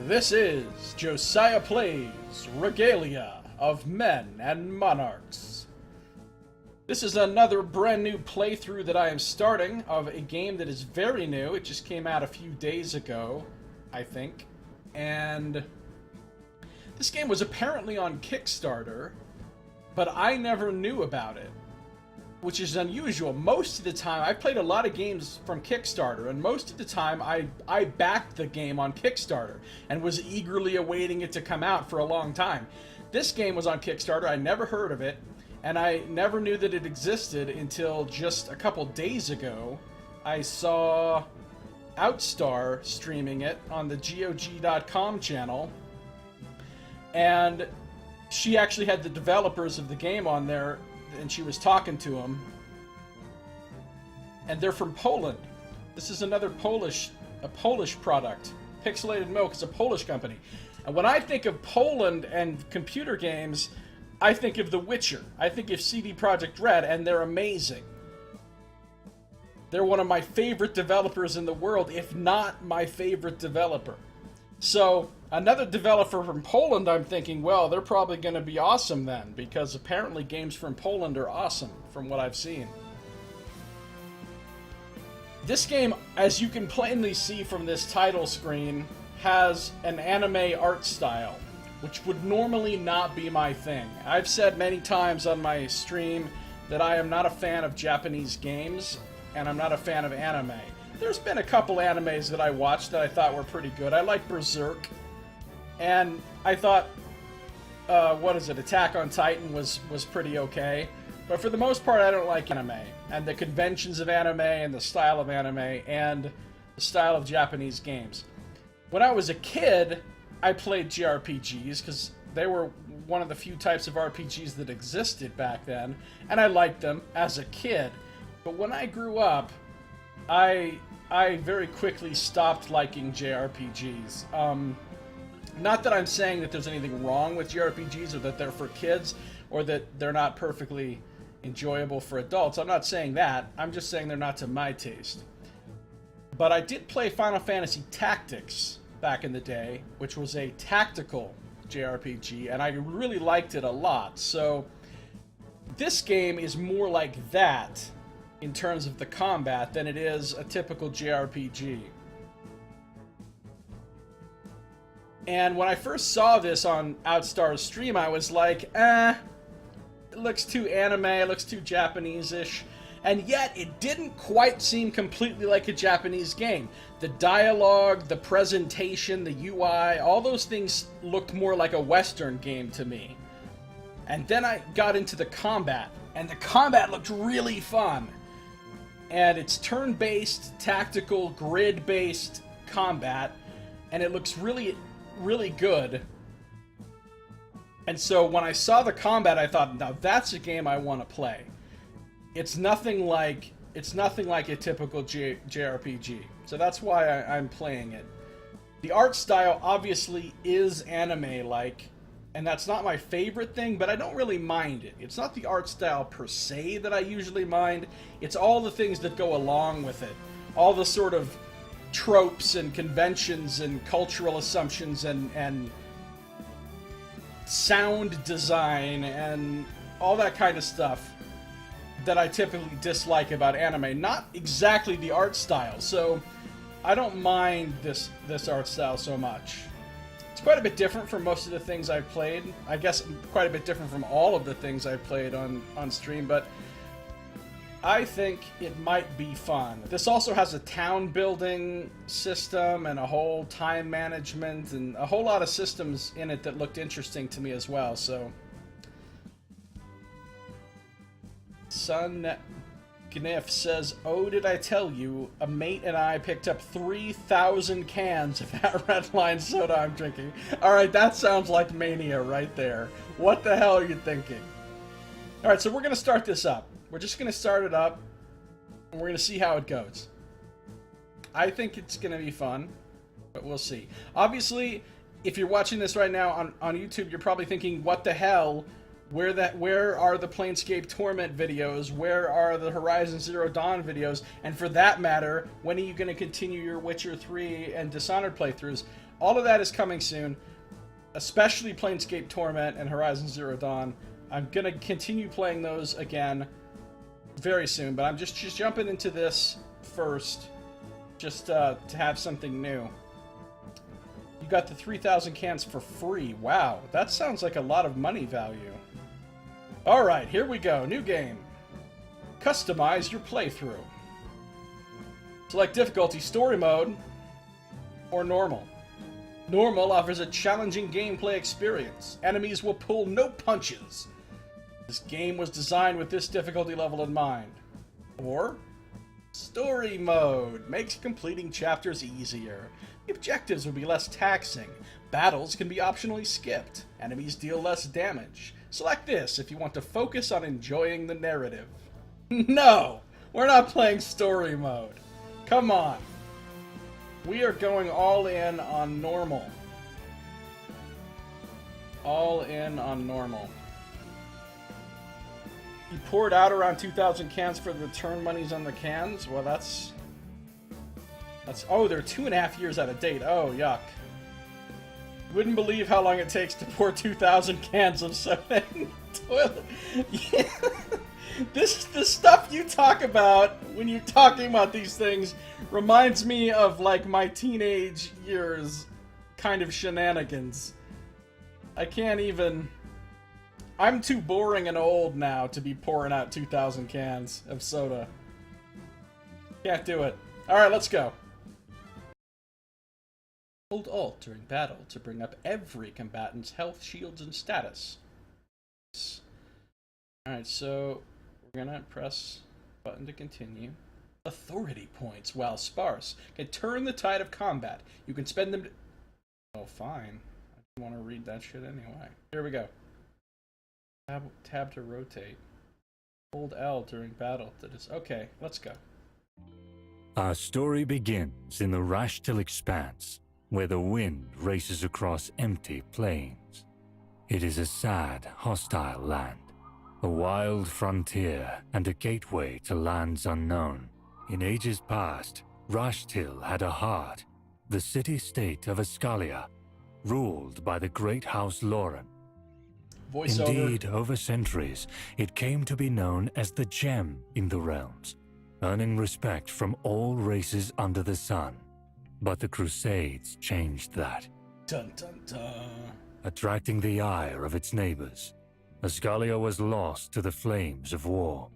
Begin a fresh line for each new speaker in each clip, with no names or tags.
This is Josiah Plays Regalia of Men and Monarchs. This is another brand new playthrough that I am starting of a game that is very new. It just came out a few days ago, I think. And this game was apparently on Kickstarter, but I never knew about it, which is unusual. Most of the time, I've played a lot of games from Kickstarter, and most of the time I backed the game on Kickstarter and was eagerly awaiting it to come out for a long time. This game was on Kickstarter, I never heard of it, and I never knew that it existed until just a couple days ago. I saw Outstar streaming it on the GOG.com channel, and she actually had the developers of the game on there, and she was talking to them, and they're from Poland. This is another Polish product. Pixelated Milk is a Polish company, and when I think of Poland and computer games, I think of The Witcher. I think of CD Projekt Red, and they're amazing. They're one of my favorite developers in the world, if not my favorite developer. So, another developer from Poland, I'm thinking, well, they're probably going to be awesome then, because apparently games from Poland are awesome, from what I've seen. This game, as you can plainly see from this title screen, has an anime art style, which would normally not be my thing. I've said many times on my stream that I am not a fan of Japanese games, and I'm not a fan of anime. There's been a couple animes that I watched that I thought were pretty good. I like Berserk, and I thought, Attack on Titan was pretty okay. But for the most part, I don't like anime, and the conventions of anime, and the style of anime, and the style of Japanese games. When I was a kid, I played JRPGs, because they were one of the few types of RPGs that existed back then, and I liked them as a kid. But when I grew up, I very quickly stopped liking JRPGs. Not that I'm saying that there's anything wrong with JRPGs, or that they're for kids, or that they're not perfectly enjoyable for adults. I'm not saying that. I'm just saying they're not to my taste. But I did play Final Fantasy Tactics back in the day, which was a tactical JRPG, and I really liked it a lot. So this game is more like that in terms of the combat than it is a typical JRPG. And when I first saw this on Outstar's stream, I was like, it looks too anime, it looks too Japanese-ish. And yet, it didn't quite seem completely like a Japanese game. The dialogue, the presentation, the UI, all those things looked more like a Western game to me. And then I got into the combat, and the combat looked really fun. And it's turn-based, tactical, grid-based combat, and it looks really, really good. And so when I saw the combat, I thought, now that's a game I want to play. It's nothing like a typical JRPG. So that's why I'm playing it. The art style obviously is anime-like, and that's not my favorite thing, but I don't really mind it. It's not the art style per se that I usually mind. It's all the things that go along with it. All the sort of tropes and conventions and cultural assumptions and sound design and all that kind of stuff that I typically dislike about anime. Not exactly the art style, so I don't mind this art style so much. It's quite a bit different from most of the things I've played. I guess quite a bit different from all of the things I've played on stream, but I think it might be fun. This also has a town building system and a whole time management and a whole lot of systems in it that looked interesting to me as well, so Sun Gniff says, "Oh, did I tell you, a mate and I picked up 3,000 cans of that Red Line soda I'm drinking." Alright, that sounds like mania right there. What the hell are you thinking? Alright, so we're going to start this up. We're just going to start it up, and we're going to see how it goes. I think it's going to be fun, but we'll see. Obviously, if you're watching this right now on YouTube, you're probably thinking, what the hell? Where are the Planescape Torment videos? Where are the Horizon Zero Dawn videos? And for that matter, when are you going to continue your Witcher 3 and Dishonored playthroughs? All of that is coming soon, especially Planescape Torment and Horizon Zero Dawn. I'm going to continue playing those again very soon, but I'm just jumping into this first, just to have something new. You got the 3,000 cans for free. Wow, that sounds like a lot of money value. Alright, here we go. New game. Customize your playthrough. Select difficulty, story mode, or normal. Normal offers a challenging gameplay experience. Enemies will pull no punches. This game was designed with this difficulty level in mind. Or story mode makes completing chapters easier. The objectives will be less taxing. Battles can be optionally skipped. Enemies deal less damage. Select this if you want to focus on enjoying the narrative. No! We're not playing story mode. Come on. We are going all in on normal. All in on normal. You poured out around 2,000 cans for the return monies on the cans? Well, that's... Oh, they're 2.5 years out of date. Oh, yuck. Wouldn't believe how long it takes to pour 2,000 cans of soda in the toilet. Yeah. The stuff you talk about when you're talking about these things reminds me of, like, my teenage years kind of shenanigans. I can't even... I'm too boring and old now to be pouring out 2,000 cans of soda. Can't do it. Alright, let's go. Hold Alt during battle to bring up every combatant's health, shields, and status. Alright, so we're gonna press button to continue. Authority points, while sparse, can turn the tide of combat. You can spend them to... Oh, fine. I don't want to read that shit anyway. Here we go. Tab to rotate. Hold L during battle. Okay, let's go.
Our story begins in the Rashtil Expanse, where the wind races across empty plains. It is a sad, hostile land, a wild frontier and a gateway to lands unknown. In ages past, Rashtil had a heart, the city-state of Ascalia, ruled by the great House Lauren.
Voiceover.
Indeed, over centuries, it came to be known as the Gem in the Realms, earning respect from all races under the sun. But the Crusades changed that.
Dun dun dun.
Attracting the ire of its neighbors, Ascalia was lost to the flames of war.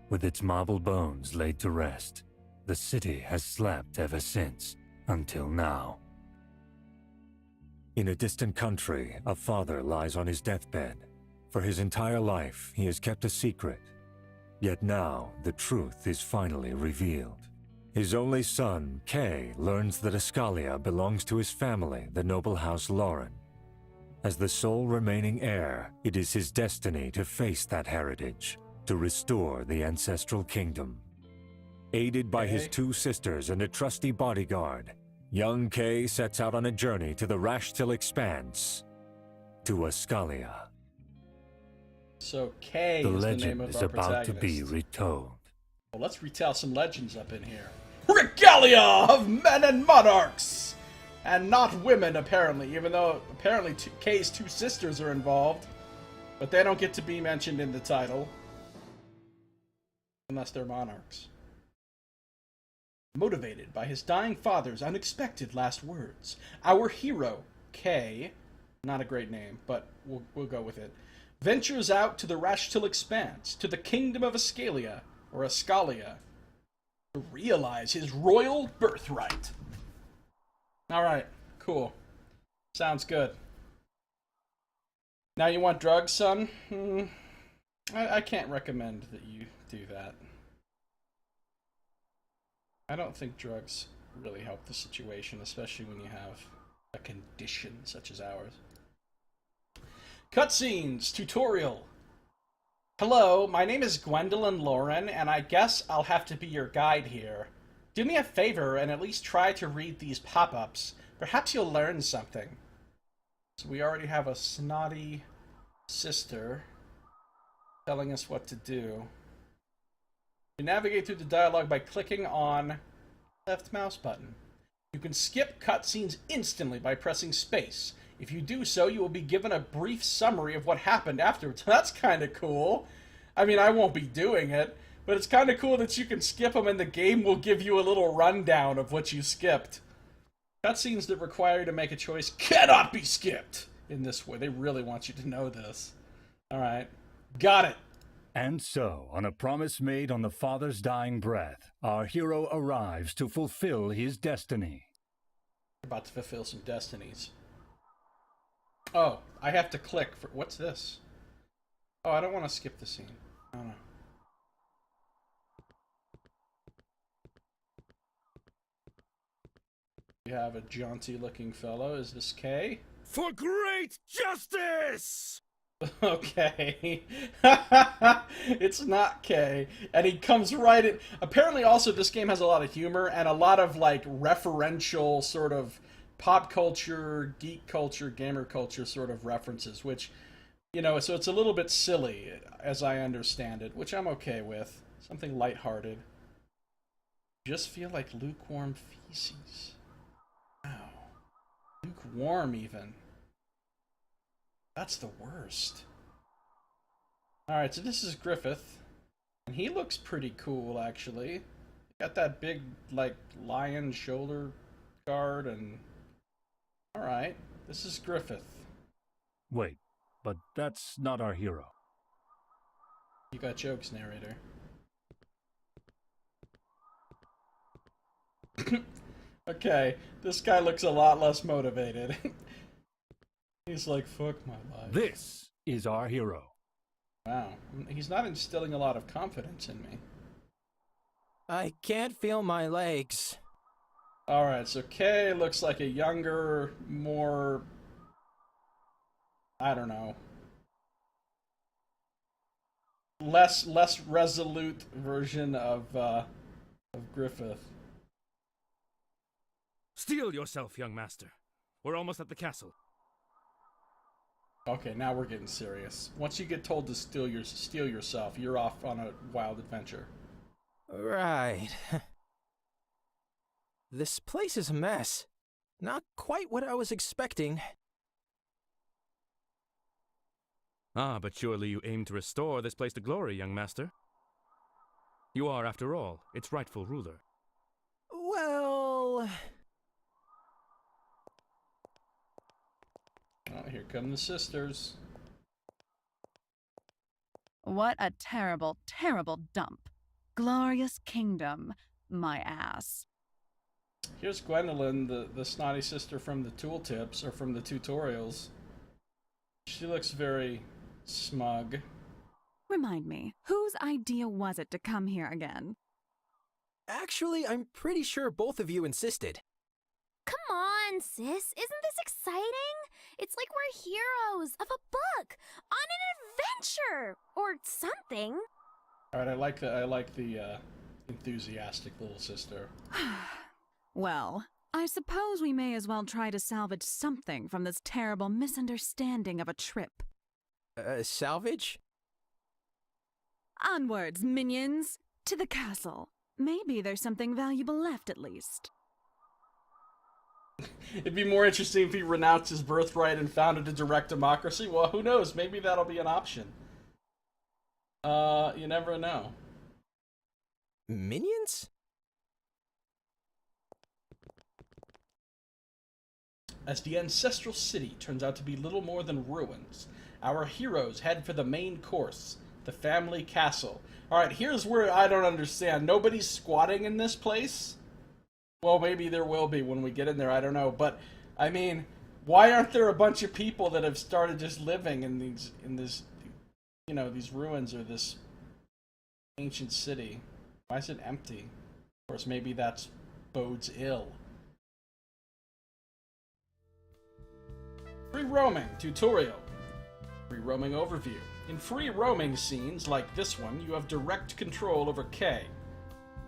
With its marble bones laid to rest, the city has slept ever since, until now. In a distant country, a father lies on his deathbed. For his entire life, he has kept a secret. Yet now, the truth is finally revealed. His only son, Kay, learns that Ascalia belongs to his family, the noble House Lauren. As the sole remaining heir, it is his destiny to face that heritage, to restore the ancestral kingdom. Aided by his two sisters and a trusty bodyguard, young Kay sets out on a journey to the Rashtil Expanse, to Ascalia.
So Kay
the
is the name
legend
of
is
our
about to be
protagonist.
retold.
Well, let's retell some legends up in here. Regalia of Men and Monarchs! And not women, apparently, even though apparently Kay's two sisters are involved. But they don't get to be mentioned in the title. Unless they're monarchs. Motivated by his dying father's unexpected last words, our hero, Kay, not a great name, but we'll go with it, ventures out to the Rashtil Expanse, to the kingdom of Ascalia, or Ascalia, to realize his royal birthright. Alright, cool. Sounds good. Now you want drugs, son? I can't recommend that you do that. I don't think drugs really help the situation, especially when you have a condition such as ours. Cutscenes, tutorial. Hello, my name is Gwendolyn Lauren, and I guess I'll have to be your guide here. Do me a favor and at least try to read these pop-ups. Perhaps you'll learn something. So we already have a snotty sister. telling us what to do. You navigate through the dialogue by clicking on left mouse button. You can skip cutscenes instantly by pressing space. If you do so, you will be given a brief summary of what happened afterwards. That's kind of cool. I mean, I won't be doing it, but it's kind of cool that you can skip them and the game will give you a little rundown of what you skipped. Cutscenes that require you to make a choice cannot be skipped in this way. They really want you to know this. Alright. Got it.
And so, on a promise made on the father's dying breath, our hero arrives to fulfill his destiny.
We're about to fulfill some destinies. Oh, I have to click for... What's this? Oh, I don't want to skip the scene. I don't know. We have a jaunty-looking fellow. Is this Kay?
For great justice!
Okay. It's not Kay. And he comes right in. Apparently, also, this game has a lot of humor and a lot of, like, referential sort of pop culture, geek culture, gamer culture sort of references, which, you know, so it's a little bit silly, as I understand it, which I'm okay with. Something lighthearted. Just feel like lukewarm feces. Wow. Lukewarm, even. That's the worst. Alright, so this is Griffith. And he looks pretty cool, actually. Got that big, like, lion shoulder guard and... Alright, this is Griffith.
Wait, but that's not our hero.
You got jokes, narrator. Okay, this guy looks a lot less motivated. He's like, fuck my life.
This is our hero.
Wow, he's not instilling a lot of confidence in me.
I can't feel my legs.
Alright, so Kay looks like a younger, more... I don't know. Less resolute version of Griffith.
Steel yourself, young master. We're almost at the castle.
Okay, now we're getting serious. Once you get told to steal yourself, you're off on a wild adventure.
Right. This place is a mess. Not quite what I was expecting.
Ah, but surely you aim to restore this place to glory, young master. You are, after all, its rightful ruler.
Well...
Oh, here come the sisters.
What a terrible, terrible dump. Glorious kingdom, my ass.
Here's Gwendolyn, the snotty sister from the tooltips, or from the tutorials. She looks very smug.
Remind me, whose idea was it to come here again?
Actually, I'm pretty sure both of you insisted.
Come on, sis. Isn't this exciting? It's like we're heroes of a book on an adventure or something.
All right, I like the enthusiastic little sister.
Well, I suppose we may as well try to salvage something from this terrible misunderstanding of a trip.
Salvage?
Onwards, minions! To the castle. Maybe there's something valuable left, at least.
It'd be more interesting if he renounced his birthright and founded a direct democracy. Well, who knows? Maybe that'll be an option. You never know.
Minions?
As the ancestral city turns out to be little more than ruins, our heroes head for the main course, the family castle. Alright, here's where I don't understand. Nobody's squatting in this place? Well, maybe there will be when we get in there, I don't know. But, I mean, why aren't there a bunch of people that have started just living in this, you know, these ruins or this ancient city? Why is it empty? Of course, maybe that's bodes ill. Free roaming tutorial. Free roaming overview. In free roaming scenes like this one, you have direct control over Kay.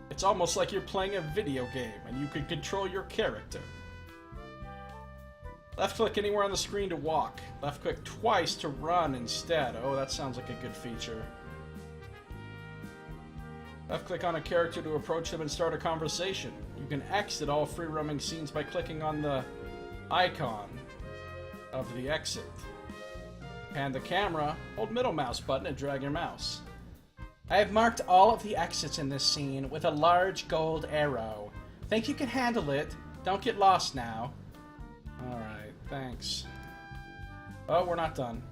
It's almost like you're playing a video game and you can control your character. Left click anywhere on the screen to walk. Left click twice to run instead. Oh, that sounds like a good feature. Left-click on a character to approach them and start a conversation. You can exit all free-roaming scenes by clicking on the icon of the exit. Pan the camera, hold middle mouse button and drag your mouse. I have marked all of the exits in this scene with a large gold arrow. Think you can handle it? Don't get lost now. Alright, thanks. Oh, we're not done.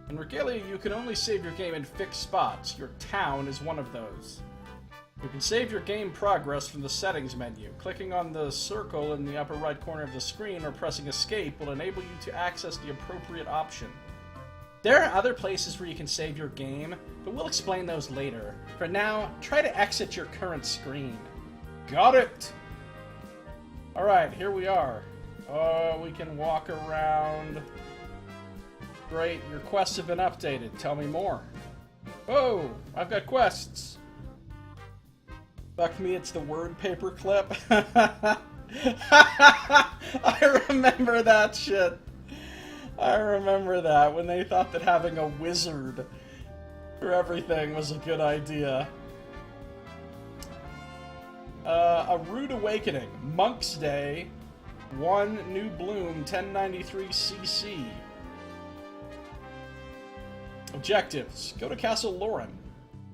In Regalia, you can only save your game in fixed spots. Your town is one of those. You can save your game progress from the settings menu. Clicking on the circle in the upper right corner of the screen or pressing escape will enable you to access the appropriate option. There are other places where you can save your game, but we'll explain those later. For now, try to exit your current screen. Got it! Alright, here we are. Oh, we can walk around. Great, your quests have been updated. Tell me more. Oh, I've got quests. Fuck me, it's the word paperclip. I remember that shit. I remember that, when they thought that having a wizard for everything was a good idea. A Rude Awakening. Monk's Day. 1 New Bloom, 1093 CC. Objectives. Go to Castle Lauren.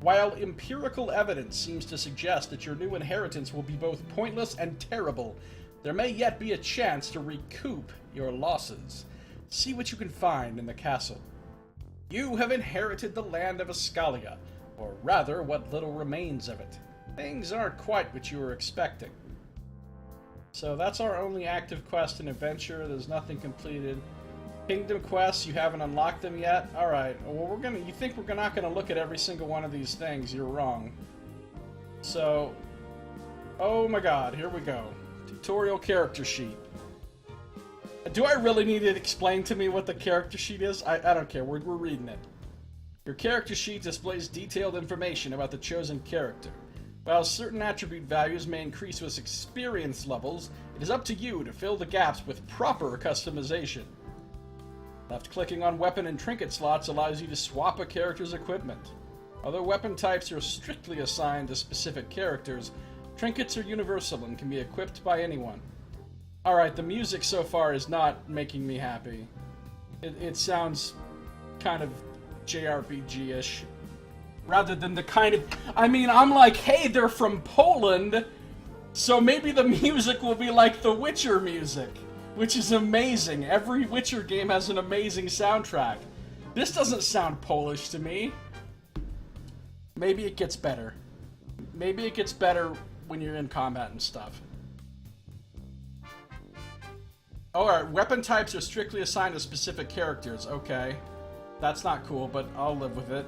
While empirical evidence seems to suggest that your new inheritance will be both pointless and terrible, there may yet be a chance to recoup your losses. See what you can find in the castle. You have inherited the land of Ascalia, or rather, what little remains of it. Things aren't quite what you were expecting. So that's our only active quest and adventure. There's nothing completed. Kingdom quests, you haven't unlocked them yet? Alright, well you think we're not gonna look at every single one of these things, you're wrong. So, oh my god, here we go. Tutorial character sheet. Do I really need it explained to me what the character sheet is? I don't care, we're reading it. Your character sheet displays detailed information about the chosen character. While certain attribute values may increase with experience levels, it is up to you to fill the gaps with proper customization. Left-clicking on weapon and trinket slots allows you to swap a character's equipment. Although weapon types are strictly assigned to specific characters, trinkets are universal and can be equipped by anyone. Alright, the music so far is not making me happy. It sounds kind of JRPG-ish. Rather than the kind of... I mean, I'm like, hey, they're from Poland, so maybe the music will be like the Witcher music. Which is amazing. Every Witcher game has an amazing soundtrack. This doesn't sound Polish to me. Maybe it gets better. Maybe it gets better when you're in combat and stuff. Alright, weapon types are strictly assigned to specific characters. Okay. That's not cool, but I'll live with it.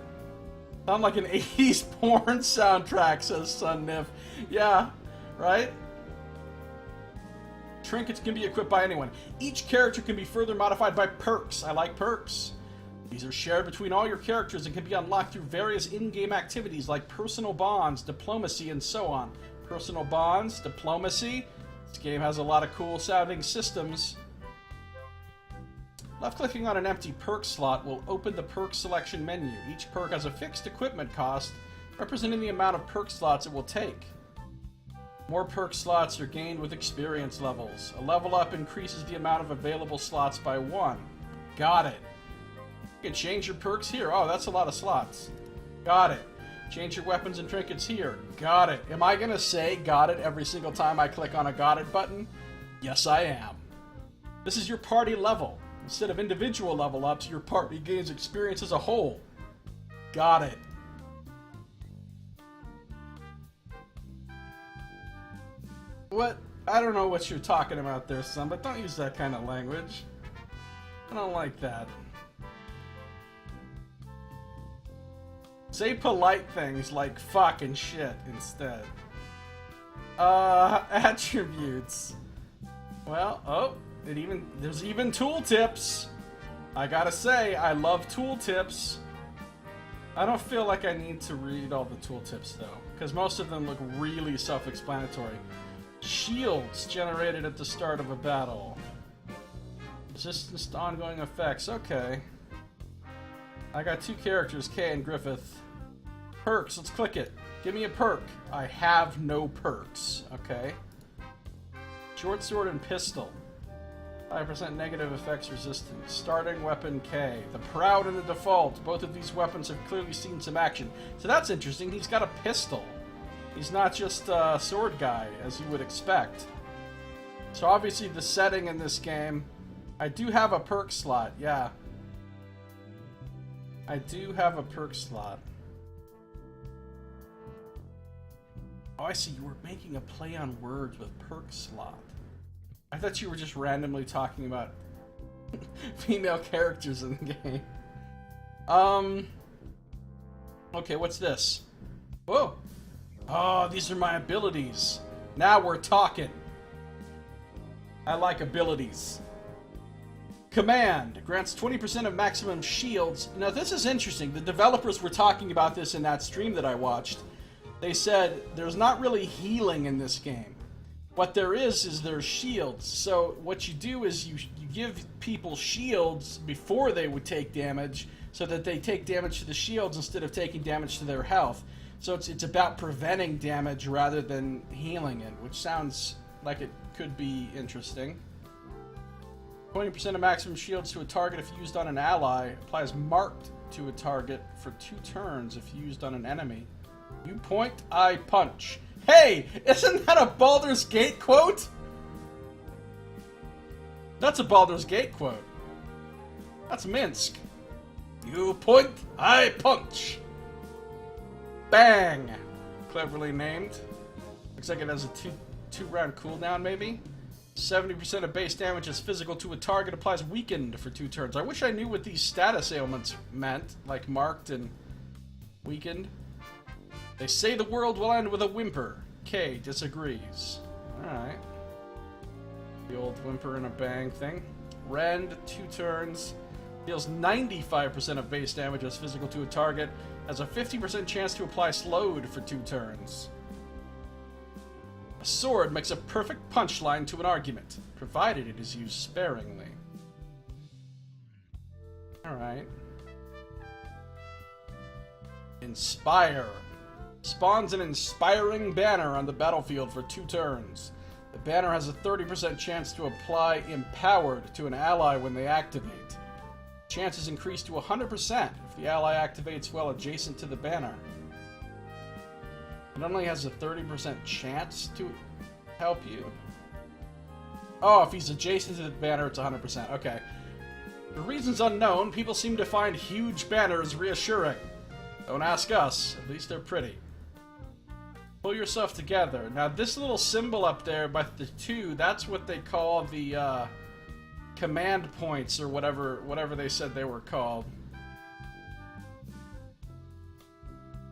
Sound like an 80s porn soundtrack, says Sun Nif. Yeah, right? Trinkets can be equipped by anyone. Each character can be further modified by perks. I like perks. These are shared between all your characters and can be unlocked through various in-game activities like personal bonds, diplomacy, and so on. Personal bonds, diplomacy. This game has a lot of cool sounding systems. Left-clicking on an empty perk slot will open the perk selection menu. Each perk has a fixed equipment cost, representing the amount of perk slots it will take. More perk slots are gained with experience levels. A level up increases the amount of available slots by 1. Got it. You can change your perks here. Oh, that's a lot of slots. Got it. Change your weapons and trinkets here. Got it. Am I gonna say got it every single time I click on a got it button? Yes, I am. This is your party level. Instead of individual level ups, your party gains experience as a whole. Got it. What? I don't know what you're talking about there, son, but don't use that kind of language. I don't like that. Say polite things like fuck and shit instead. Attributes. Well, oh, there's even tooltips. I gotta say, I love tooltips. I don't feel like I need to read all the tooltips though, because most of them look really self-explanatory. Shields generated at the start of a battle. Resistance to ongoing effects. Okay. I got 2 characters, Kay and Griffith. Perks, let's click it. Give me a perk. I have no perks. Okay. Short sword and pistol. 5% negative effects resistance. Starting weapon K. The Proud and the Default. Both of these weapons have clearly seen some action. So that's interesting. He's got a pistol. He's not just a sword guy, as you would expect. So obviously the setting in this game... I do have a perk slot, yeah. I do have a perk slot. Oh, I see. You were making a play on words with perk slot. I thought you were just randomly talking about female characters in the game. Okay, what's this? Whoa! Oh, these are my abilities. Now we're talking. I like abilities. Command grants 20% of maximum shields. Now this is interesting. The developers were talking about this in that stream that I watched. They said there's not really healing in this game. What there is there's shields. So what you do is you give people shields before they would take damage, so that they take damage to the shields instead of taking damage to their health. So it's about preventing damage rather than healing it, which sounds like it could be interesting. 20% of maximum shields to a target if used on an ally. Applies marked to a target for 2 turns if used on an enemy. You point, I punch. Hey, isn't that a Baldur's Gate quote? That's a Baldur's Gate quote. That's Minsk. You point, I punch. Bang. Cleverly named. Looks like it has a two round cooldown, maybe. 70% of base damage is physical to a target. Applies weakened for 2 turns. I wish I knew what these status ailments meant, like marked and weakened. They say the world will end with a whimper. K disagrees. Alright. The old whimper and a bang thing. Rend, 2 turns. Deals 95% of base damage as physical to a target. Has a 50% chance to apply slowed for 2 turns. A sword makes a perfect punchline to an argument, provided it is used sparingly. Alright. Inspire. Spawns an inspiring banner on the battlefield for 2 turns. The banner has a 30% chance to apply Empowered to an ally when they activate. Chance is increased to 100% if the ally activates while adjacent to the banner. It only has a 30% chance to help you. Oh, if he's adjacent to the banner, it's 100%. Okay. For reasons unknown, people seem to find huge banners reassuring. Don't ask us. At least they're pretty. Pull yourself together. Now, this little symbol up there by the 2, that's what they call the command points, or whatever they said they were called.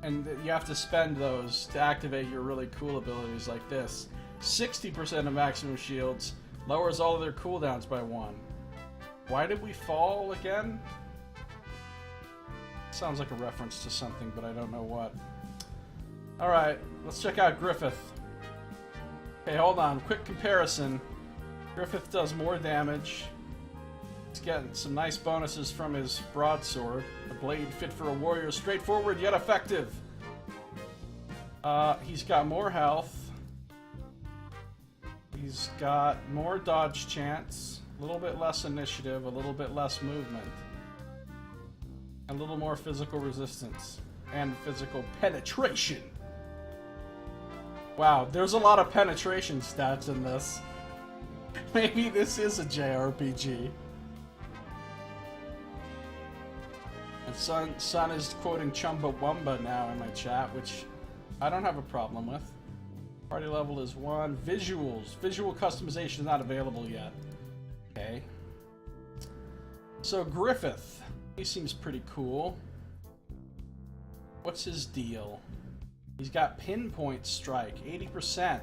And you have to spend those to activate your really cool abilities like this. 60% of maximum shields. Lowers all of their cooldowns by 1. Why did we fall again? Sounds like a reference to something, but I don't know what. Alright, let's check out Griffith. Okay, hold on. Quick comparison. Griffith does more damage. He's getting some nice bonuses from his broadsword. A blade fit for a warrior, straightforward yet effective. He's got more health. He's got more dodge chance. A little bit less initiative, a little bit less movement. A little more physical resistance. And physical penetration. Wow, there's a lot of penetration stats in this. Maybe this is a JRPG. And Son is quoting Chumbawamba now in my chat, which I don't have a problem with. Party level is 1. Visuals. Visual customization is not available yet. Okay. So Griffith. He seems pretty cool. What's his deal? He's got pinpoint strike, 80%.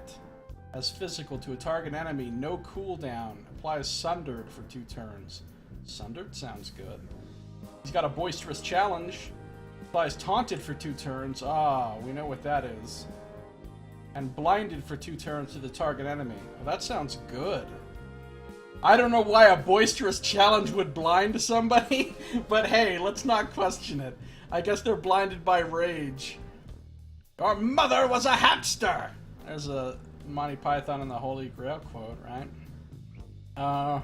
As physical to a target enemy, no cooldown. Applies sundered for 2 turns. Sundered sounds good. He's got a boisterous challenge. Applies taunted for 2 turns. Ah, we know what that is. And blinded for 2 turns to the target enemy. Well, that sounds good. I don't know why a boisterous challenge would blind somebody, but hey, let's not question it. I guess they're blinded by rage. Your mother was a hamster! There's a Monty Python and the Holy Grail quote, right?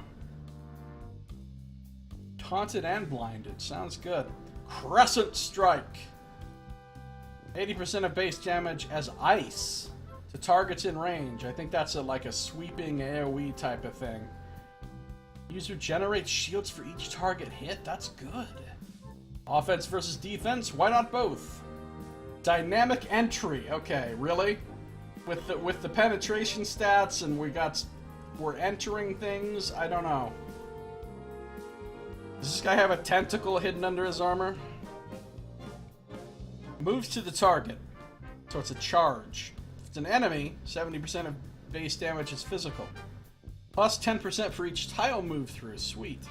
Taunted and blinded. Sounds good. Crescent Strike. 80% of base damage as ice to targets in range. I think that's like a sweeping AoE type of thing. User generates shields for each target hit. That's good. Offense versus defense. Why not both? Dynamic entry. Okay, really? With the penetration stats and we're entering things. I don't know. Does this guy have a tentacle hidden under his armor? Moves to the target. So it's a charge. If it's an enemy, 70% of base damage is physical. Plus 10% for each tile move through. Sweet.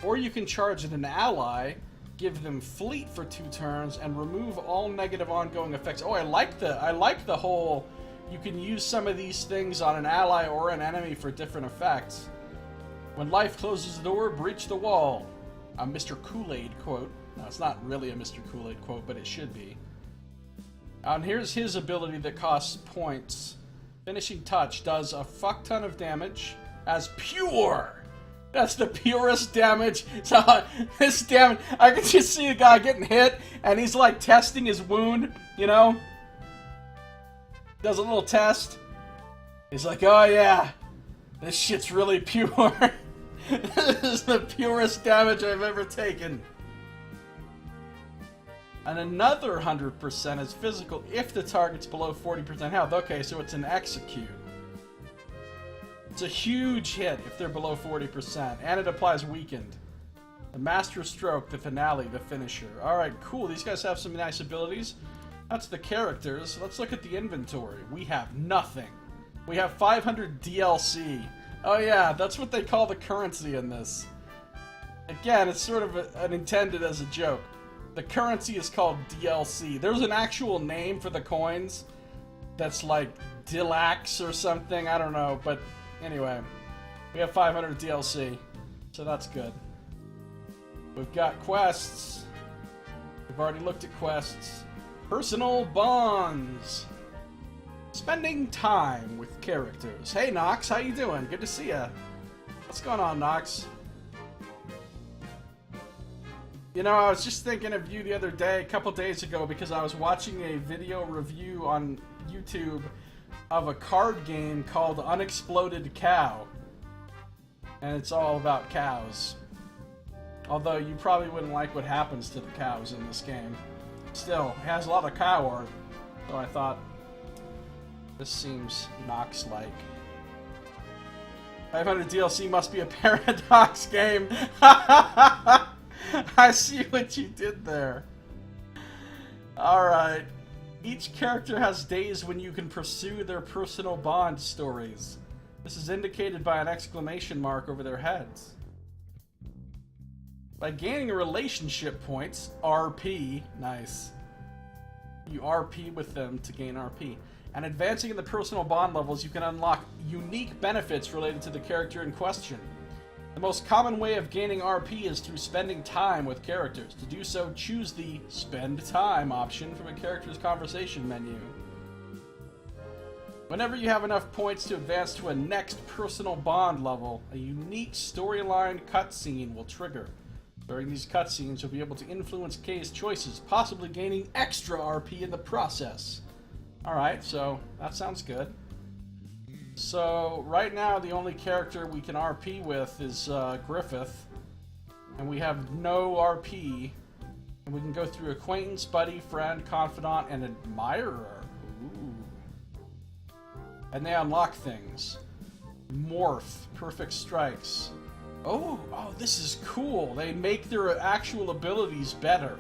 Or you can charge at an ally, give them fleet for 2 turns, and remove all negative ongoing effects. Oh, I like the whole you can use some of these things on an ally or an enemy for different effects. When life closes the door, breach the wall. A Mr. Kool-Aid quote. No, it's not really a Mr. Kool-Aid quote, but it should be. And here's his ability that costs points. Finishing Touch does a fuck ton of damage as pure. That's the purest damage. So this damage, I can just see a guy getting hit, and he's like testing his wound, you know? Does a little test. He's like, oh yeah, this shit's really pure. This is the purest damage I've ever taken. And another 100% is physical if the target's below 40% health. Okay, so it's an execute. It's a huge hit if they're below 40%, and it applies weakened. The Master Stroke, the finale, the finisher. Alright, cool. These guys have some nice abilities. That's the characters. Let's look at the inventory. We have nothing. We have 500 DLC. Oh yeah, that's what they call the currency in this. Again, it's sort of intended as a joke. The currency is called DLC. There's an actual name for the coins that's like Dilax or something. I don't know, but anyway. We have 500 DLC, so that's good. We've got quests. We've already looked at quests. Personal bonds. Spending time with characters. Hey, Nox, how you doing? Good to see ya. What's going on, Nox? You know, I was just thinking of you the other day, a couple days ago, because I was watching a video review on YouTube of a card game called Unexploded Cow. And it's all about cows. Although you probably wouldn't like what happens to the cows in this game. Still, it has a lot of cow art. So I thought, this seems Nox-like. 500 DLC must be a Paradox game. I see what you did there. Alright. Each character has days when you can pursue their personal bond stories. This is indicated by an exclamation mark over their heads. By gaining relationship points, RP, nice. You RP with them to gain RP. And advancing in the personal bond levels, you can unlock unique benefits related to the character in question. The most common way of gaining RP is through spending time with characters. To do so, choose the Spend Time option from a character's conversation menu. Whenever you have enough points to advance to a next personal bond level, a unique storyline cutscene will trigger. During these cutscenes, you'll be able to influence Kay's choices, possibly gaining extra RP in the process. Alright, so that sounds good. So, right now, the only character we can RP with is Griffith. And we have no RP. And we can go through acquaintance, buddy, friend, confidant, and admirer. Ooh. And they unlock things. Morph, perfect strikes. Oh, this is cool. They make their actual abilities better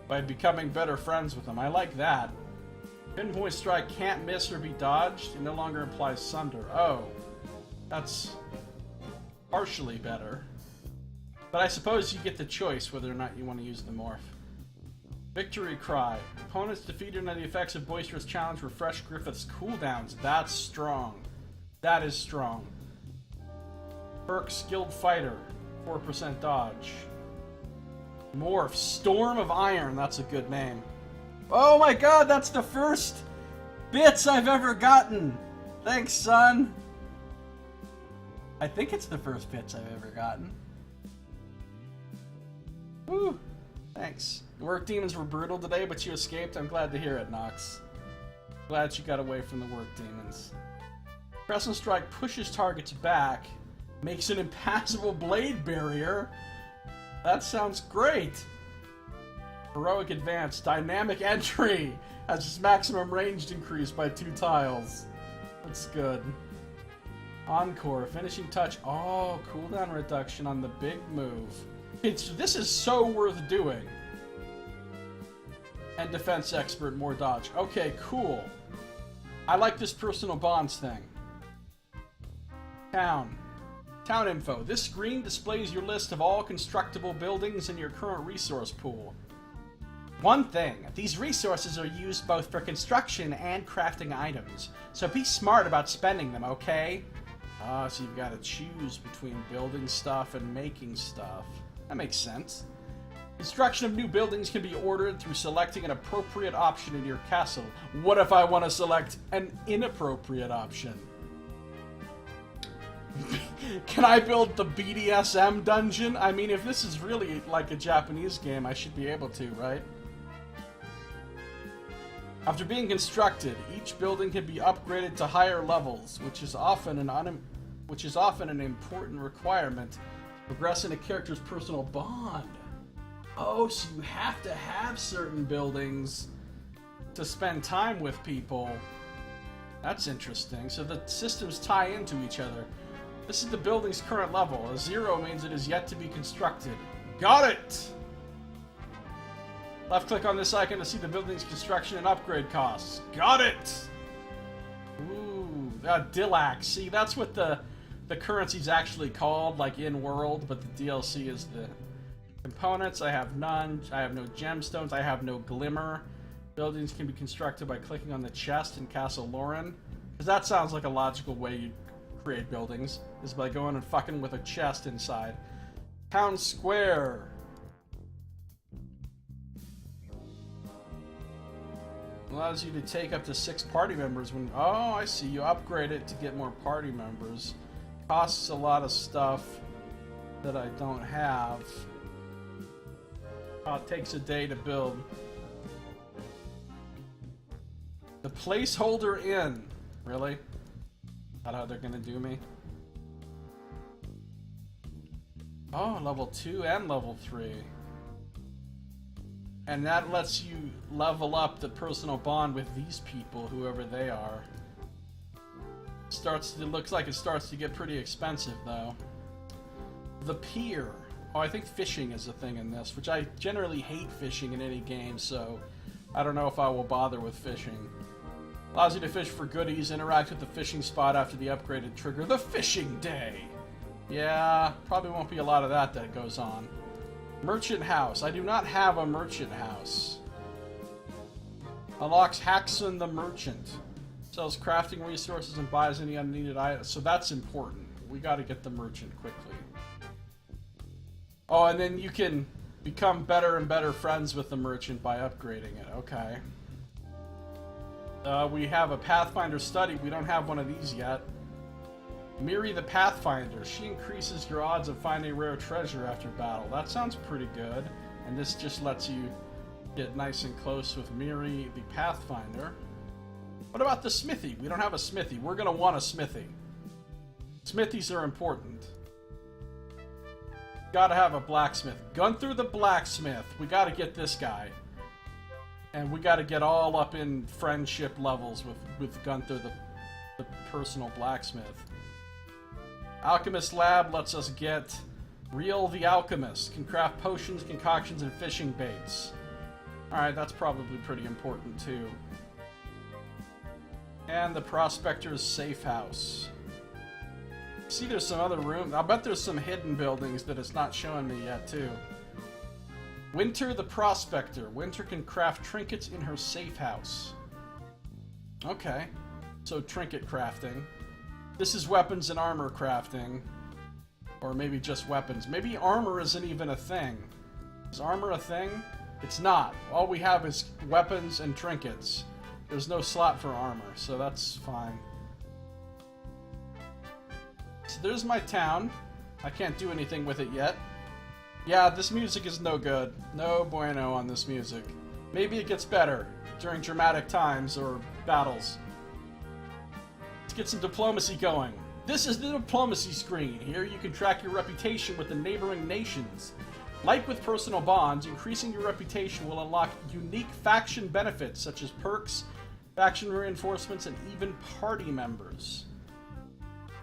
by becoming better friends with them. I like that. Pinpoint strike can't miss or be dodged. It no longer implies sunder. Oh, that's partially better. But I suppose you get the choice whether or not you want to use the morph. Victory cry. Opponents defeated under the effects of boisterous challenge refresh Griffith's cooldowns. That's strong. That is strong. Perk skilled fighter. 4% dodge. Morph. Storm of Iron. That's a good name. Oh my god, that's the first bits I've ever gotten! Thanks, son! I think it's the first bits I've ever gotten. Woo! Thanks. The work demons were brutal today, but you escaped. I'm glad to hear it, Nox. Glad you got away from the work demons. Press and strike pushes targets back, makes an impassable blade barrier. That sounds great! Heroic advance, dynamic entry! Has its maximum range increased by 2 tiles. That's good. Encore, finishing touch. Oh, cooldown reduction on the big move. This is so worth doing. And defense expert, more dodge. Okay, cool. I like this personal bonds thing. Town. Town info. This screen displays your list of all constructible buildings in your current resource pool. One thing, these resources are used both for construction and crafting items, so be smart about spending them, okay? So you've got to choose between building stuff and making stuff. That makes sense. Construction of new buildings can be ordered through selecting an appropriate option in your castle. What if I want to select an inappropriate option? Can I build the BDSM dungeon? I mean, if this is really like a Japanese game, I should be able to, right? After being constructed, each building can be upgraded to higher levels, which is often an important requirement to progress in a character's personal bond. Oh, so you have to have certain buildings to spend time with people. That's interesting. So the systems tie into each other. This is the building's current level. A 0 means it is yet to be constructed. Got it! Left click on this icon to see the building's construction and upgrade costs. Got it! Ooh, Dillax. See, that's what the currency's actually called, like in world, but the DLC is the components. I have none. I have no gemstones. I have no glimmer. Buildings can be constructed by clicking on the chest in Castle Lauren. Because that sounds like a logical way you create buildings, is by going and fucking with a chest inside. Town Square. Allows you to take up to 6 party members when... Oh, I see. You upgrade it to get more party members. Costs a lot of stuff that I don't have. Oh, it takes a day to build. The placeholder inn. Really? Is that how they're gonna do me? Oh, level 2 and level 3. And that lets you level up the personal bond with these people, whoever they are. It looks like it starts to get pretty expensive, though. The pier. Oh, I think fishing is a thing in this, which I generally hate fishing in any game, so I don't know if I will bother with fishing. Allows you to fish for goodies, interact with the fishing spot after the upgraded trigger. The fishing day! Yeah, probably won't be a lot of that goes on. Merchant house. I do not have a merchant house. Unlocks Haxon the merchant. Sells crafting resources and buys any unneeded items. So that's important. We gotta get the merchant quickly. Oh, and then you can become better and better friends with the merchant by upgrading it. Okay. We have a Pathfinder study. We don't have one of these yet. Miri the Pathfinder. She increases your odds of finding rare treasure after battle. That sounds pretty good. And this just lets you get nice and close with Miri the Pathfinder. What about the smithy? We don't have a smithy. We're going to want a smithy. Smithies are important. Gotta have a blacksmith. Gunther the Blacksmith. We gotta get this guy. And we gotta get all up in friendship levels with Gunther the personal blacksmith. Alchemist Lab lets us get Real the Alchemist. Can craft potions, concoctions, and fishing baits. Alright, that's probably pretty important too. And the Prospector's Safe House. See, there's some other room. I'll bet there's some hidden buildings that it's not showing me yet too. Winter the Prospector. Winter can craft trinkets in her safe house. Okay. So trinket crafting. This is weapons and armor crafting. Or maybe just weapons. Maybe armor isn't even a thing. Is armor a thing? It's not. All we have is weapons and trinkets. There's no slot for armor, so that's fine. So there's my town. I can't do anything with it yet. Yeah, this music is no good. No bueno on this music. Maybe it gets better during dramatic times or battles. Let's get some diplomacy going. This is the diplomacy screen. Here you can track your reputation with the neighboring nations. Like with personal bonds, increasing your reputation will unlock unique faction benefits such as perks, faction reinforcements, and even party members.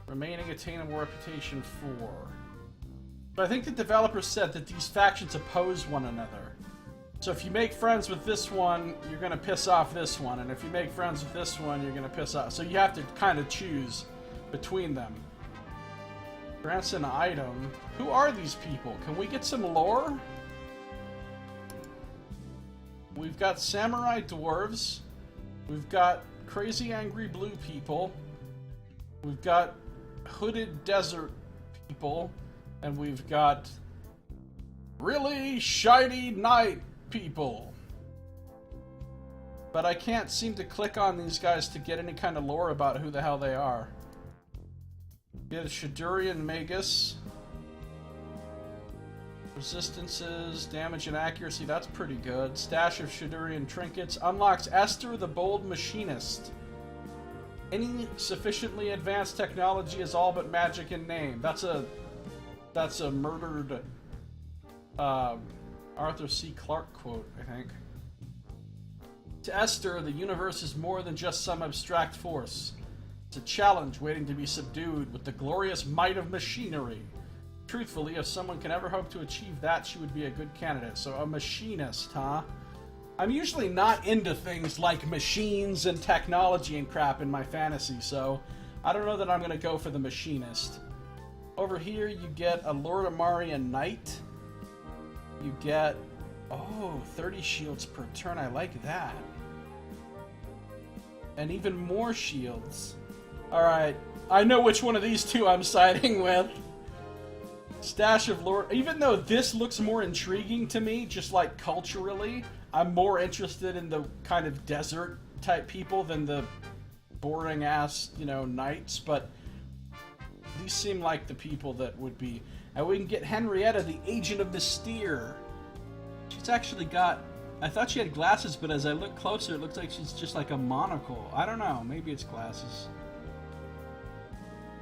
Remaining attainable reputation 4. But I think the developers said that these factions oppose one another. So if you make friends with this one, you're going to piss off this one. And if you make friends with this one, you're going to piss off. So you have to kind of choose between them. Grants an item. Who are these people? Can we get some lore? We've got samurai dwarves. We've got crazy angry blue people. We've got hooded desert people. And we've got really shiny night people. But I can't seem to click on these guys to get any kind of lore about who the hell they are. Get a Shadurian Magus. Resistances, damage and accuracy, that's pretty good. Stash of Shadurian trinkets. Unlocks Esther the Bold Machinist. Any sufficiently advanced technology is all but magic in name. That's a murdered Arthur C. Clarke quote, I think. To Esther, the universe is more than just some abstract force. It's a challenge waiting to be subdued with the glorious might of machinery. Truthfully, if someone can ever hope to achieve that, she would be a good candidate. So a machinist, huh? I'm usually not into things like machines and technology and crap in my fantasy, so I don't know that I'm going to go for the machinist. Over here, you get a Lord Amarian Knight. You get, 30 shields per turn. I like that. And even more shields. Alright, I know which one of these two I'm siding with. Stash of Lord... Even though this looks more intriguing to me, just like culturally, I'm more interested in the kind of desert type people than the boring ass, knights, but these seem like the people that would be... And we can get Henrietta, the Agent of the Steer. She's actually got... I thought she had glasses, but as I look closer, it looks like she's just like a monocle. I don't know. Maybe it's glasses.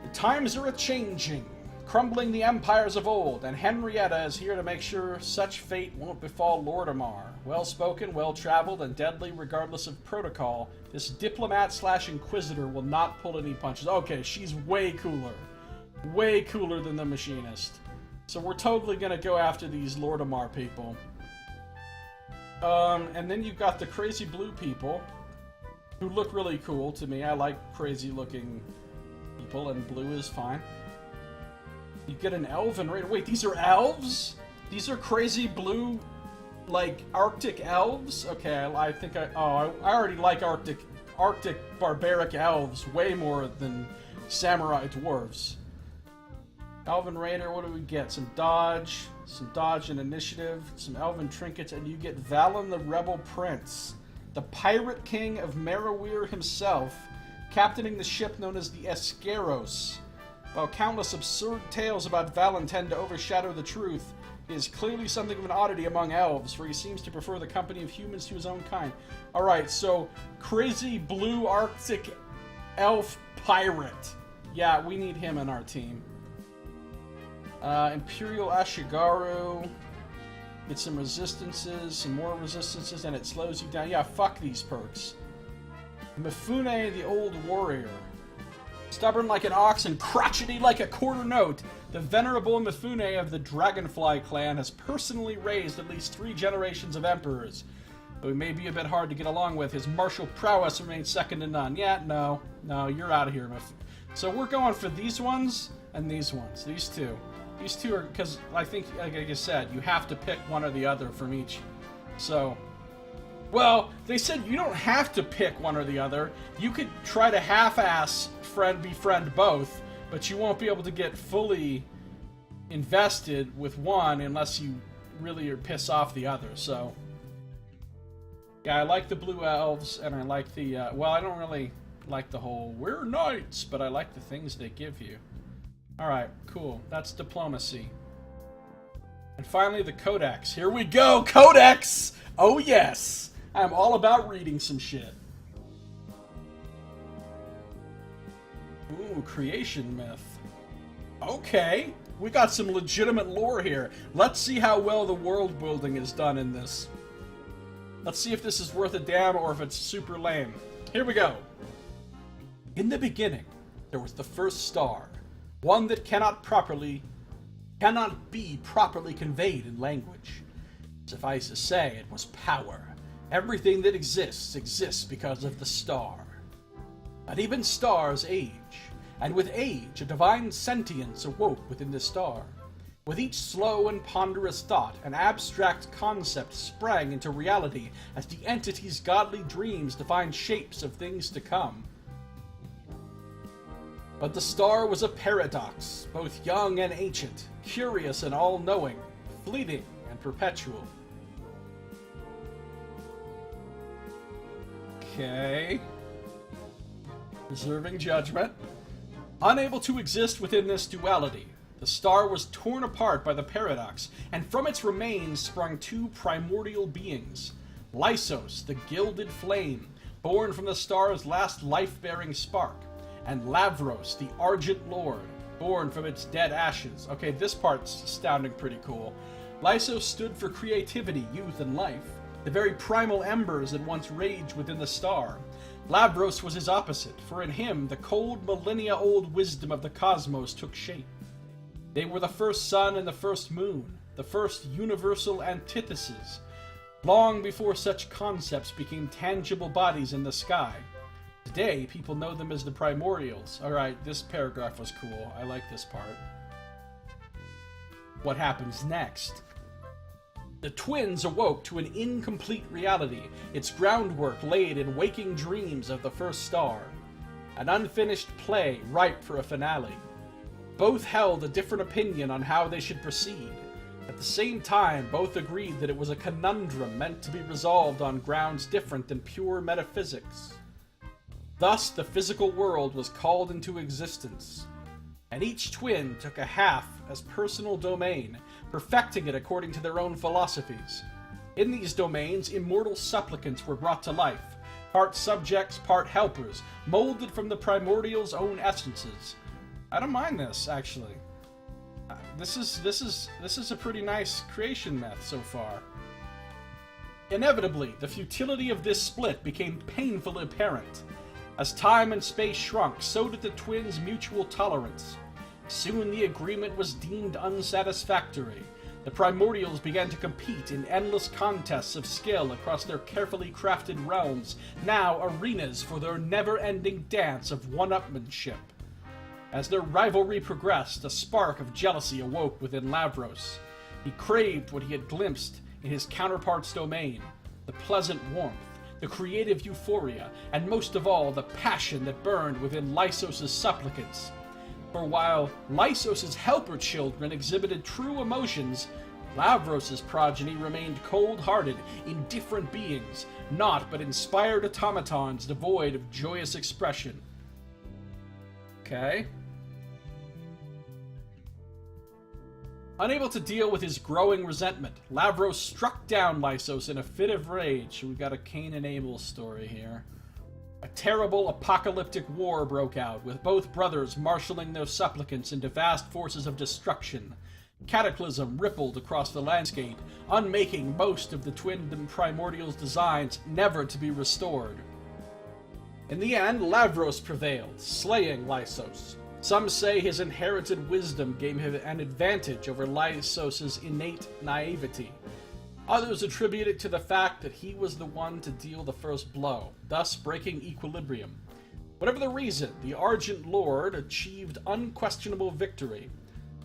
The times are a-changing, crumbling the empires of old, and Henrietta is here to make sure such fate won't befall Lord Amar. Well-spoken, well-traveled, and deadly regardless of protocol, this diplomat/inquisitor will not pull any punches. Okay, she's way cooler. Way cooler than the machinist. So we're totally gonna go after these Lord Amar people. And then you've got the crazy blue people, who look really cool to me. I like crazy-looking people, and blue is fine. You get an elven raider. Wait, these are elves? These are crazy blue, like, Arctic elves? Okay, I think I already like Arctic barbaric elves way more than samurai dwarves. Elven Raider, what do we get? Some dodge and initiative, some elven trinkets, and you get Valen the Rebel Prince, the Pirate King of Meroweir himself, captaining the ship known as the Escaros. While countless absurd tales about Valen tend to overshadow the truth, he is clearly something of an oddity among elves, for he seems to prefer the company of humans to his own kind. Alright, so crazy blue Arctic elf pirate. Yeah, we need him in our team. Imperial Ashigaru. Get some resistances, some more resistances, and it slows you down. Yeah, fuck these perks. Mifune, the Old Warrior. Stubborn like an ox and crotchety like a quarter note, the venerable Mifune of the Dragonfly clan has personally raised at least 3 generations of emperors. Though he may be a bit hard to get along with, his martial prowess remains second to none. Yeah, no, you're out of here, So we're going for these ones and these ones. These two. These two are, because I think, like I said, you have to pick one or the other from each. So, well, they said you don't have to pick one or the other. You could try to half-ass befriend both, but you won't be able to get fully invested with one unless you really piss off the other. So, Yeah, I like the blue elves, and I like the, well, I don't really like the whole, we're knights, but I like the things they give you. Alright, cool. That's diplomacy. And finally, the codex. Here we go, codex! Oh yes! I'm all about reading some shit. Ooh, creation myth. Okay, we got some legitimate lore here. Let's see how well the world building is done in this. Let's see if this is worth a damn or if it's super lame. Here we go. In the beginning, there was the first star, one that cannot be properly conveyed in language. Suffice to say, it was power. Everything that exists because of the star. But even stars age, and with age, a divine sentience awoke within the star. With each slow and ponderous thought, an abstract concept sprang into reality as the entity's godly dreams defined shapes of things to come. But the star was a paradox, both young and ancient, curious and all-knowing, fleeting and perpetual. Okay. Reserving judgment. Unable to exist within this duality, the star was torn apart by the paradox, and from its remains sprung two primordial beings. Lysos, the gilded flame, born from the star's last life-bearing spark, and Lavros, the Argent Lord, born from its dead ashes. Okay, this part's sounding pretty cool. Lysos stood for creativity, youth, and life, the very primal embers that once raged within the star. Lavros was his opposite, for in him the cold, millennia-old wisdom of the cosmos took shape. They were the first sun and the first moon, the first universal antitheses, long before such concepts became tangible bodies in the sky. Today, people know them as the primordials. Alright, this paragraph was cool. I like this part. What happens next? The twins awoke to an incomplete reality, its groundwork laid in waking dreams of the first star. An unfinished play ripe for a finale. Both held a different opinion on how they should proceed. At the same time, both agreed that it was a conundrum meant to be resolved on grounds different than pure metaphysics. Thus, the physical world was called into existence, and each twin took a half as personal domain, perfecting it according to their own philosophies. In these domains, immortal supplicants were brought to life, part subjects, part helpers, molded from the primordial's own essences. I don't mind this, actually. This is a pretty nice creation myth so far. Inevitably, the futility of this split became painfully apparent. As time and space shrunk, so did the twins' mutual tolerance. Soon the agreement was deemed unsatisfactory. The primordials began to compete in endless contests of skill across their carefully crafted realms, now arenas for their never-ending dance of one-upmanship. As their rivalry progressed, a spark of jealousy awoke within Lavros. He craved what he had glimpsed in his counterpart's domain, the pleasant warmth, the creative euphoria, and most of all, the passion that burned within Lysos' supplicants. For while Lysos' helper children exhibited true emotions, Lavros' progeny remained cold-hearted, indifferent beings, naught but inspired automatons devoid of joyous expression. Okay. Unable to deal with his growing resentment, Lavros struck down Lysos in a fit of rage. We got a Cain and Abel story here. A terrible apocalyptic war broke out, with both brothers marshaling their supplicants into vast forces of destruction. Cataclysm rippled across the landscape, unmaking most of the twin primordials' designs never to be restored. In the end, Lavros prevailed, slaying Lysos. Some say his inherited wisdom gave him an advantage over Lysos' innate naivety. Others attribute it to the fact that he was the one to deal the first blow, thus breaking equilibrium. Whatever the reason, the Argent Lord achieved unquestionable victory.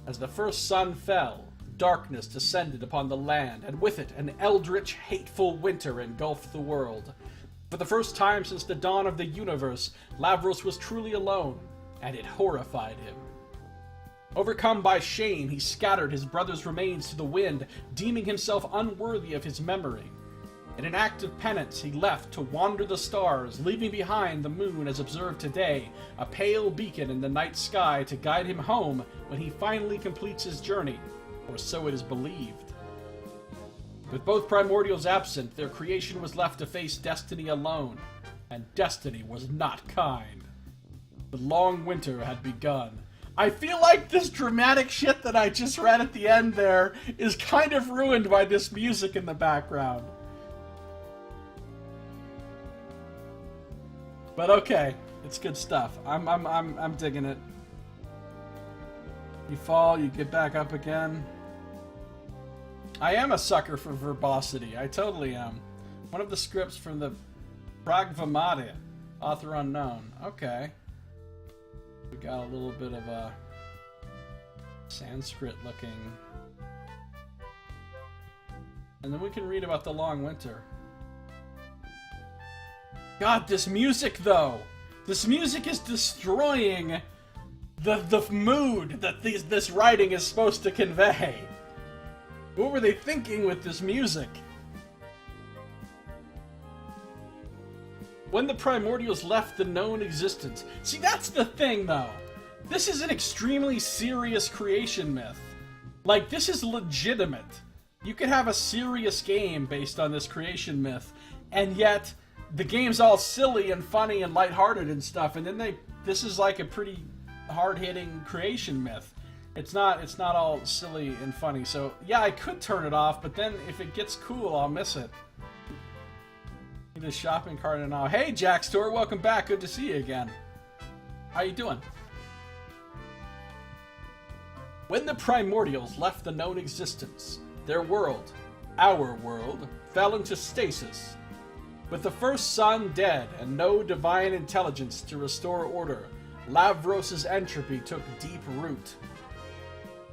As the first sun fell, darkness descended upon the land, and with it an eldritch, hateful winter engulfed the world. For the first time since the dawn of the universe, Lavros was truly alone, and it horrified him. Overcome by shame, he scattered his brother's remains to the wind, deeming himself unworthy of his memory. In an act of penance, he left to wander the stars, leaving behind the moon as observed today, a pale beacon in the night sky to guide him home when he finally completes his journey, or so it is believed. With both primordials absent, their creation was left to face destiny alone, and destiny was not kind. The long winter had begun. I feel like this dramatic shit that I just read at the end there is kind of ruined by this music in the background. But okay, it's good stuff. I'm digging it. You fall, you get back up again. I am a sucker for verbosity. I totally am. One of the scripts from the Pragvamati, author unknown. Okay. We got a little bit of a Sanskrit looking. And then we can read about the long winter. God, this music, though! This music is destroying the mood that this writing is supposed to convey. What were they thinking with this music? When the primordials left the known existence. See, that's the thing, though. This is an extremely serious creation myth. Like, this is legitimate. You could have a serious game based on this creation myth, and yet the game's all silly and funny and lighthearted and stuff, and then this is like a pretty hard-hitting creation myth. It's not all silly and funny, so yeah, I could turn it off, but then if it gets cool, I'll miss it. Need a shopping cart and all. Hey, Jack Store, welcome back. Good to see you again. How you doing? When the primordials left the known existence, their world, our world, fell into stasis. With the first sun dead and no divine intelligence to restore order, Lavros' entropy took deep root.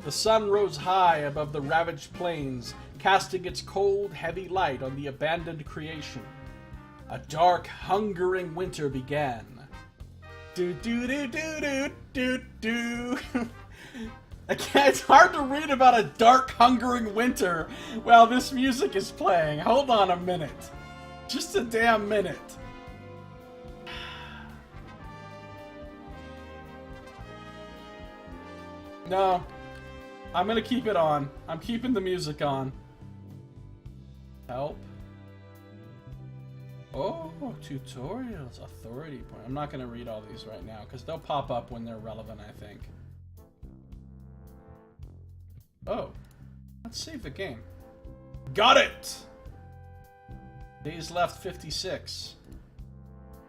The sun rose high above the ravaged plains, casting its cold, heavy light on the abandoned creation. A dark, hungering winter began. Do-do-do-do-do-do-do. It's hard to read about a dark, hungering winter while this music is playing. Hold on a minute. Just a damn minute. No. I'm gonna keep it on. I'm keeping the music on. Help. Oh, tutorials. Authority point. I'm not gonna read all these right now, because they'll pop up when they're relevant, I think. Oh. Let's save the game. Got it! Days left 56.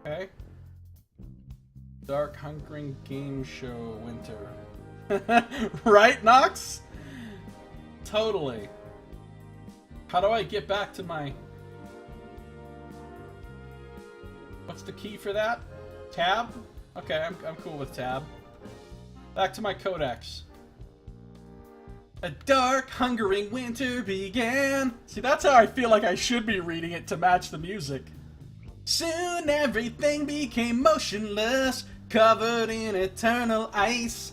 Okay. Dark Hungering Game Show Winter. Right, Nox? Totally. How do I get back to my... What's the key for that? Tab? Okay, I'm cool with tab. Back to my codex. A dark, hungering winter began. See, that's how I feel like I should be reading it to match the music. Soon everything became motionless, covered in eternal ice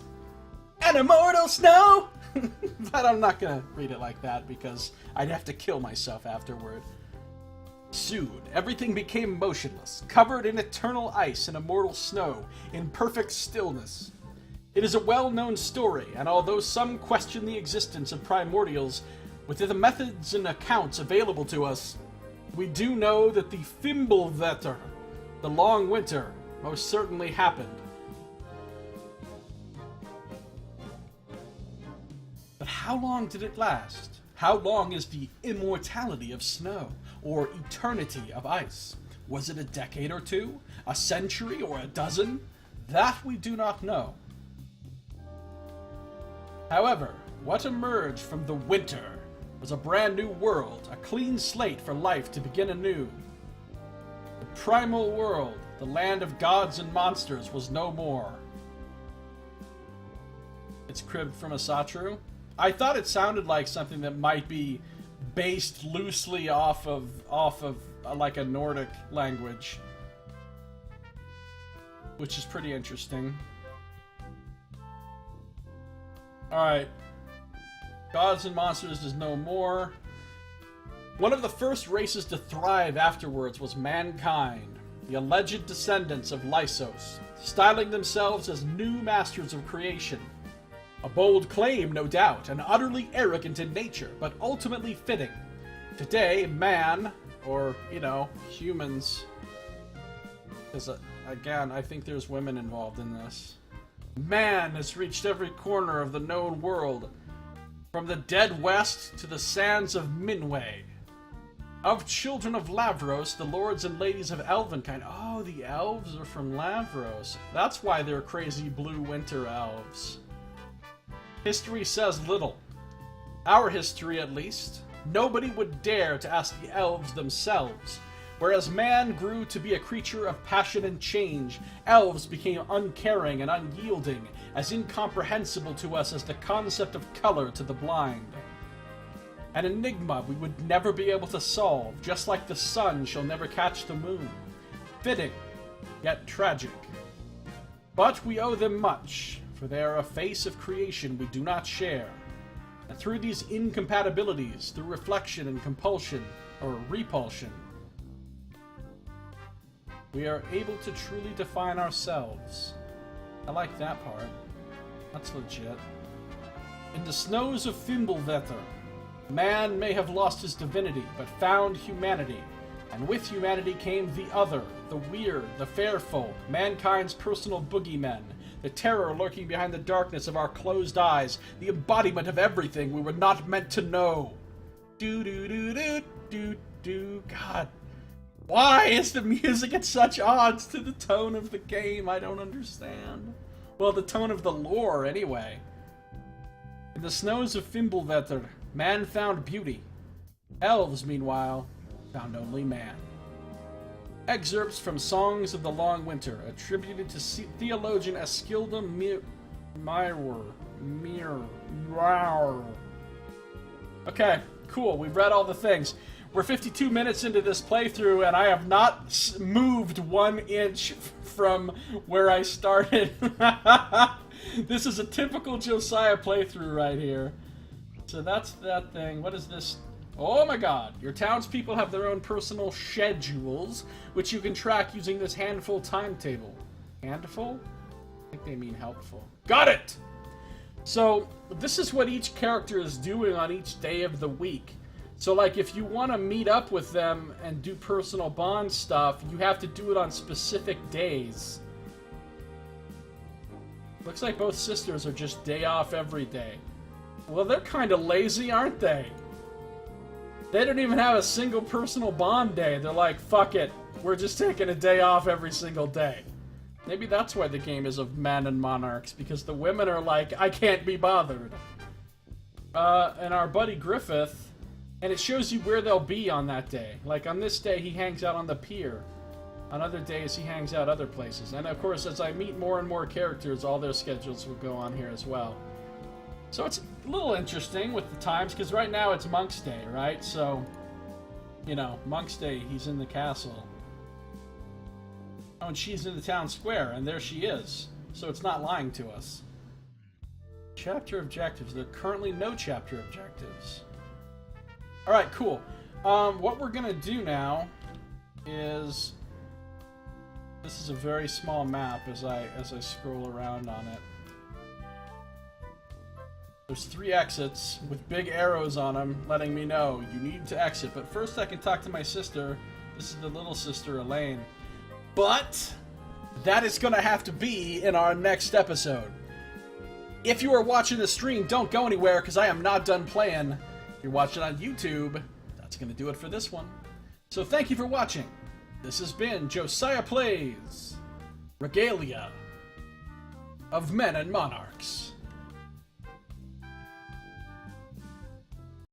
and immortal snow. But I'm not gonna read it like that because I'd have to kill myself afterward. Soon everything became motionless, covered in eternal ice and immortal snow, in perfect stillness. It is a well-known story, and although some question the existence of primordials, with the methods and accounts available to us, we do know that the Fimbulvetter, the long winter, most certainly happened. But how long did it last? How long is the immortality of snow, or eternity of ice? Was it a decade or two? A century or a dozen? That we do not know. However, what emerged from the winter was a brand new world, a clean slate for life to begin anew. The primal world, the land of gods and monsters, was no more. It's cribbed from a Satru. I thought it sounded like something that might be based loosely off of like a Nordic language, which is pretty interesting. Alright. Gods and monsters is no more. One of the first races to thrive afterwards was mankind, the alleged descendants of Lysos, styling themselves as new masters of creation. A bold claim, no doubt, and utterly arrogant in nature, but ultimately fitting. Today, man, or, humans, because, again, I think there's women involved in this. Man has reached every corner of the known world, from the dead west to the sands of Minway. Of children of Lavros, the lords and ladies of Elvenkind. Oh, the elves are from Lavros. That's why they're crazy blue winter elves. History says little. Our history, at least. Nobody would dare to ask the elves themselves. Whereas man grew to be a creature of passion and change, elves became uncaring and unyielding, as incomprehensible to us as the concept of color to the blind. An enigma we would never be able to solve, just like the sun shall never catch the moon. Fitting, yet tragic. But we owe them much, for they are a face of creation we do not share. And through these incompatibilities, through reflection and compulsion, or repulsion, we are able to truly define ourselves. I like that part. That's legit. In the snows of Fimbulvetr, man may have lost his divinity, but found humanity. And with humanity came the other, the weird, the fair folk, mankind's personal boogeymen, the terror lurking behind the darkness of our closed eyes, the embodiment of everything we were not meant to know. Do. God. Why is the music at such odds to the tone of the game? I don't understand. Well, the tone of the lore, anyway. In the snows of Fimbulvetr, man found beauty. Elves, meanwhile, found only man. Excerpts from Songs of the Long Winter, attributed to theologian Ascalia Mirror. Okay, cool. We've read all the things. We're 52 minutes into this playthrough, and I have not moved 1 inch from where I started. This is a typical Josiah playthrough right here. So that's that thing. What is this? Oh my god. Your townspeople have their own personal schedules, which you can track using this handful timetable. Handful? I think they mean helpful. Got it! So, this is what each character is doing on each day of the week. So, like, if you want to meet up with them and do personal bond stuff, you have to do it on specific days. Looks like both sisters are just day off every day. Well, they're kind of lazy, aren't they? They don't even have a single personal bond day. They're like, fuck it, we're just taking a day off every single day. Maybe that's why the game is of Men and Monarchs, because the women are like, I can't be bothered. And our buddy Griffith, and it shows you where they'll be on that day. Like, on this day, he hangs out on the pier. On other days, he hangs out other places. And, of course, as I meet more and more characters, all their schedules will go on here as well. So it's a little interesting with the times, because right now it's Monk's Day, right? So, Monk's Day, he's in the castle. Oh, and she's in the town square, and there she is. So it's not lying to us. Chapter objectives. There are currently no chapter objectives. Alright, cool. What we're gonna do now is... This is a very small map as I scroll around on it. There's 3 exits with big arrows on them letting me know you need to exit. But first I can talk to my sister. This is the little sister, Elaine. But that is going to have to be in our next episode. If you are watching the stream, don't go anywhere because I am not done playing. If you're watching on YouTube, that's going to do it for this one. So thank you for watching. This has been Josiah Plays Regalia of Men and Monarchs.